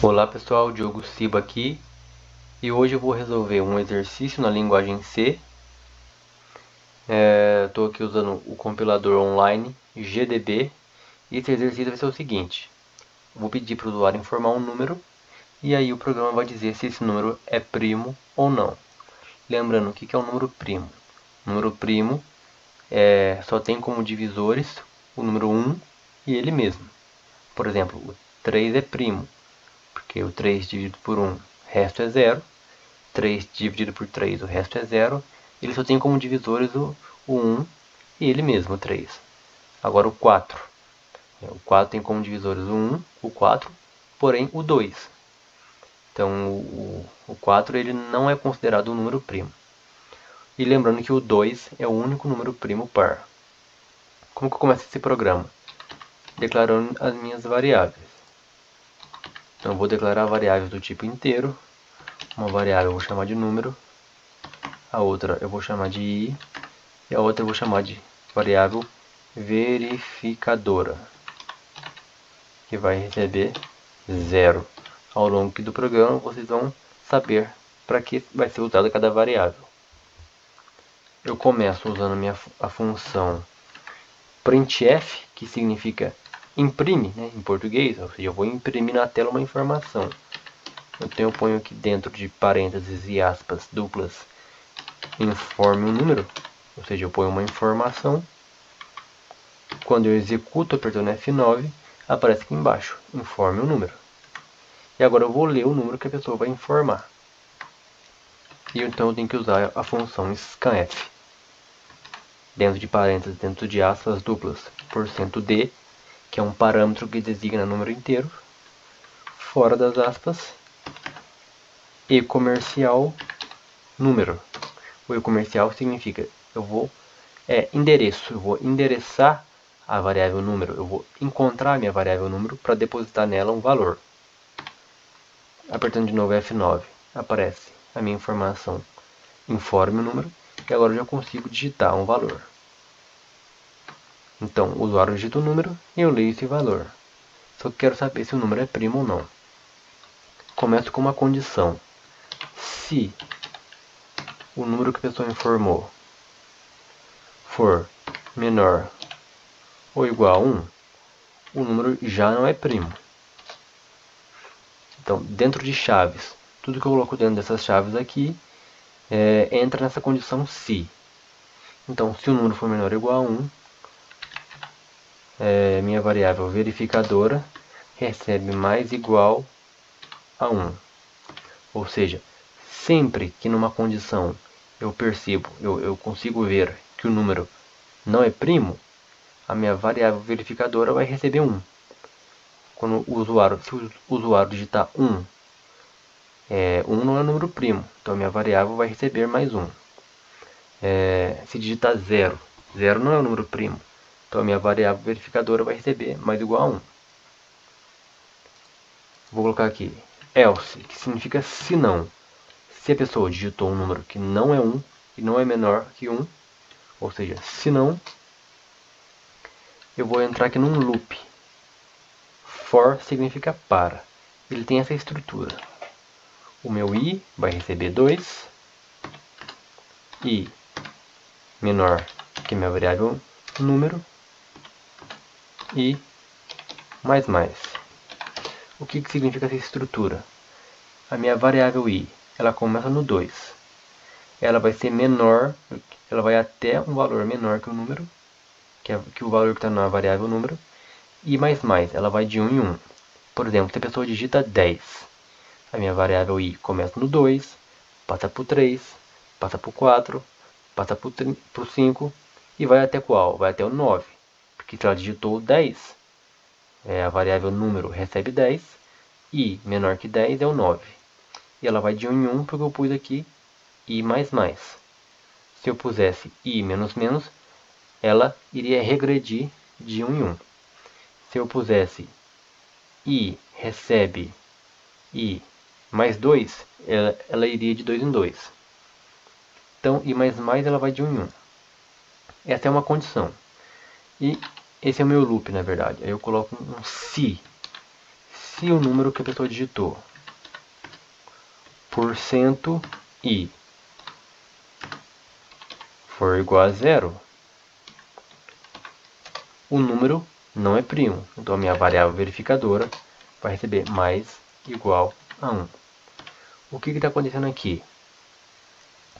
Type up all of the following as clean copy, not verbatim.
Olá pessoal, Diogo Siba aqui e hoje eu vou resolver um exercício na linguagem C. Estou aqui usando o compilador online GDB e esse exercício vai ser o seguinte: eu vou pedir para o usuário informar um número e aí o programa vai dizer se esse número é primo ou não. Lembrando, o que é um número primo? O número primo só tem como divisores o número 1 e ele mesmo. Por exemplo, o 3 é primo, porque o 3 dividido por 1, o resto é 0. 3 dividido por 3, o resto é 0. Ele só tem como divisores o 1 e ele mesmo, o 3. Agora o 4. O 4 tem como divisores o 1, o 4, porém o 2. Então o 4 ele não é considerado um número primo. E lembrando que o 2 é o único número primo par. Como que eu começo esse programa? Declarando as minhas variáveis. Então eu vou declarar variáveis do tipo inteiro. Uma variável eu vou chamar de número, a outra eu vou chamar de i e a outra eu vou chamar de variável verificadora, que vai receber 0. Ao longo do programa vocês vão saber para que vai ser usada cada variável. Eu começo usando a função printf, que significa imprime, né, em português, ou seja, eu vou imprimir na tela uma informação. Então eu ponho aqui dentro de parênteses e aspas duplas, informe um número, ou seja, eu ponho uma informação. Quando eu executo apertando F9, aparece aqui embaixo, informe o número. E agora eu vou ler o número que a pessoa vai informar. E então eu tenho que usar a função scanf. Dentro de parênteses, dentro de aspas duplas, %d, que é um parâmetro que designa número inteiro. Fora das aspas, e comercial número. O e comercial significa endereço. Eu vou endereçar a variável número. Eu vou encontrar a minha variável número para depositar nela um valor. Apertando de novo F9, aparece a minha informação, informe o número, e agora eu já consigo digitar um valor. Então, o usuário digita o número e eu leio esse valor. Só que quero saber se o número é primo ou não. Começo com uma condição. Se o número que a pessoa informou for menor ou igual a 1, o número já não é primo. Então, dentro de chaves, tudo que eu coloco dentro dessas chaves aqui entra nessa condição se. Então, se o número for menor ou igual a 1, minha variável verificadora recebe mais igual a 1. Ou seja, sempre que numa condição eu consigo ver que o número não é primo, a minha variável verificadora vai receber 1. Quando se o usuário digitar 1, 1 não é um número primo, então a minha variável vai receber mais 1. Se digitar 0, 0 não é um número primo, então a minha variável verificadora vai receber mais igual a 1. Vou colocar aqui else, que significa se não. Se a pessoa digitou um número que não é 1 e não é menor que 1, ou seja, se não, eu vou entrar aqui num loop. For significa para. Ele tem essa estrutura. O meu i vai receber 2, i menor que minha variável número, e mais. O que significa essa estrutura? A minha variável i, ela começa no 2. Ela vai ser menor, ela vai até um valor menor que o número, que o valor que está na variável número, e mais, ela vai de 1 em 1. Por exemplo, se a pessoa digita 10, a minha variável i começa no 2, passa para o 3, passa para o 4, passa para o 5 e vai até qual? Vai até o 9. Porque se ela digitou 10, a variável número recebe 10, i menor que 10 é o 9. E ela vai de 1 em 1 porque eu pus aqui i mais. Se eu pusesse i menos, ela iria regredir de 1 em 1. Se eu pusesse i recebe i mais 2, ela iria de 2 em 2. Então, i mais ela vai de 1 em 1. Essa é uma condição. E esse é o meu loop, na verdade. Aí eu coloco um se. Se o número que a pessoa digitou % i for igual a 0, o número não é primo. Então a minha variável verificadora vai receber mais igual a 1. O que está acontecendo aqui?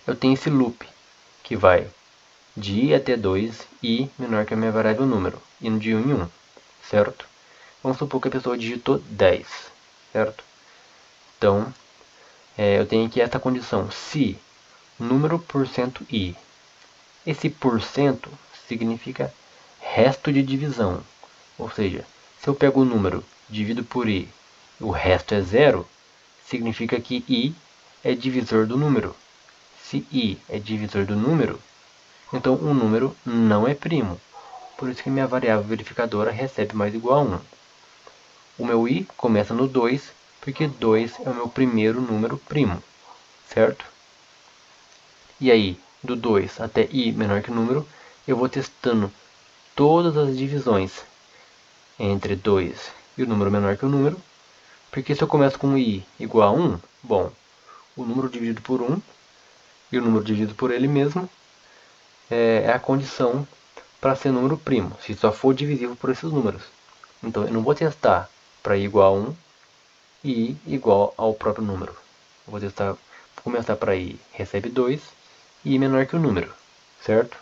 Eu tenho esse loop que vai de i até 2, i menor que a minha variável número, indo de 1 em 1, certo? Vamos supor que a pessoa digitou 10, certo? Então, eu tenho aqui essa condição, se número %i. Esse porcento significa resto de divisão, ou seja, se eu pego o número, divido por i, o resto é 0, significa que i é divisor do número. Se i é divisor do número, então o número não é primo. Por isso que minha variável verificadora recebe mais igual a 1. O meu i começa no 2, porque 2 é o meu primeiro número primo, certo? E aí, do 2 até i menor que o número, eu vou testando todas as divisões entre 2 e o número menor que o número, porque se eu começo com i igual a 1, bom, o número dividido por 1 e o número dividido por ele mesmo é a condição para ser número primo, se só for divisível por esses números. Então eu não vou testar para i igual a 1 e i igual ao próprio número. Eu vou começar para i recebe 2 e i menor que o número, certo?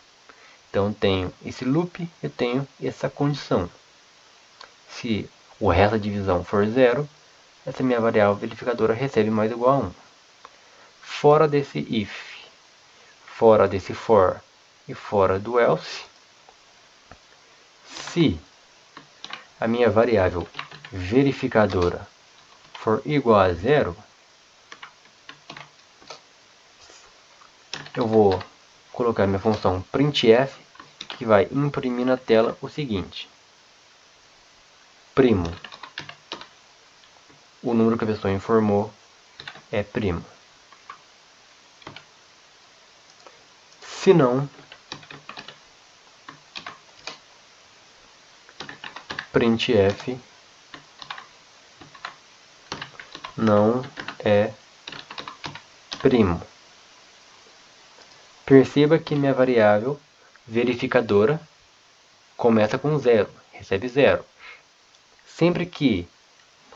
Então tenho esse loop e tenho essa condição. Se o resto da divisão for 0, essa minha variável verificadora recebe mais igual a 1. Fora desse if, fora desse for e fora do else, se a minha variável verificadora for igual a 0, eu vou colocar minha função printf, que vai imprimir na tela o seguinte: primo. O número que a pessoa informou é primo. Se não, printf não é primo. Perceba que minha variável verificadora começa com 0, recebe 0. Sempre que,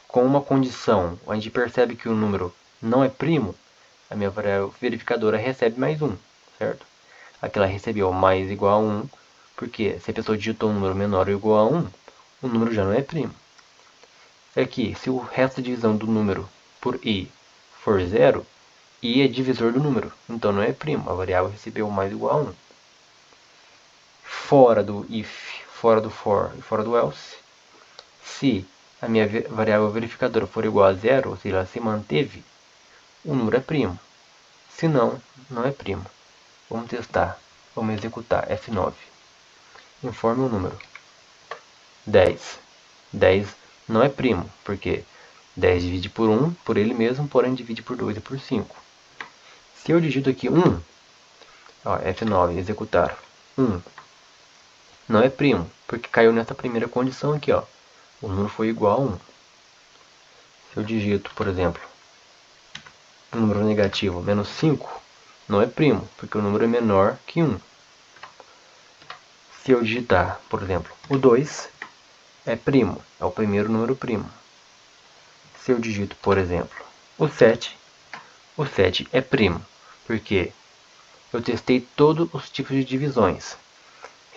com uma condição, a gente percebe que o número não é primo, a minha variável verificadora recebe mais 1, certo? Aqui ela recebeu mais igual a 1, porque se a pessoa digitou um número menor ou igual a 1, o número já não é primo. Aqui, se o resto da divisão do número por i for 0, i é divisor do número, então não é primo, a variável recebeu mais igual a 1. Fora do if, fora do for e fora do else, se a minha variável verificadora for igual a 0, ou seja, ela se manteve, o número é primo. Se não, não é primo. Vamos testar. Vamos executar F9. Informe o número. 10. 10 não é primo, porque 10 divide por 1, por ele mesmo, porém divide por 2 e por 5. Se eu digito aqui 1, ó, F9, executar 1, não é primo, porque caiu nessa primeira condição aqui, ó. O número foi igual a 1. Se eu digito, por exemplo, um número negativo menos 5, não é primo, porque o número é menor que 1. Se eu digitar, por exemplo, o 2, é primo, é o primeiro número primo. Se eu digito, por exemplo, o 7 é primo, porque eu testei todos os tipos de divisões.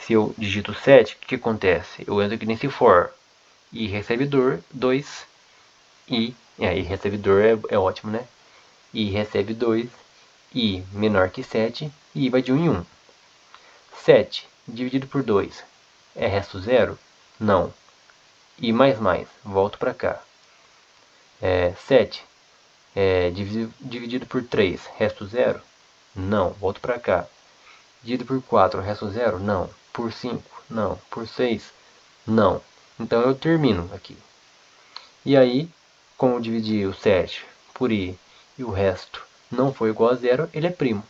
Se eu digito 7, o que acontece? Eu entro aqui nesse for, i recebedor 2, i recebedor é ótimo, né? I recebe 2, i menor que 7, e i vai de 1 em 1. 7 dividido por 2 é resto 0? Não. I mais, volto para cá. 7 dividido por 3, resto 0? Não, volto para cá. Dividido por 4, resto 0? Não. Por 5? Não. Por 6? Não. Então eu termino aqui. E aí, como eu dividi o 7 por i e o resto não foi igual a 0, ele é primo.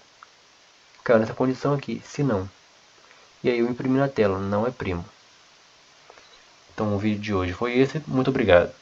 Caiu nessa condição aqui, se não. E aí eu imprimi na tela, não é primo. Então o vídeo de hoje foi esse. Muito obrigado.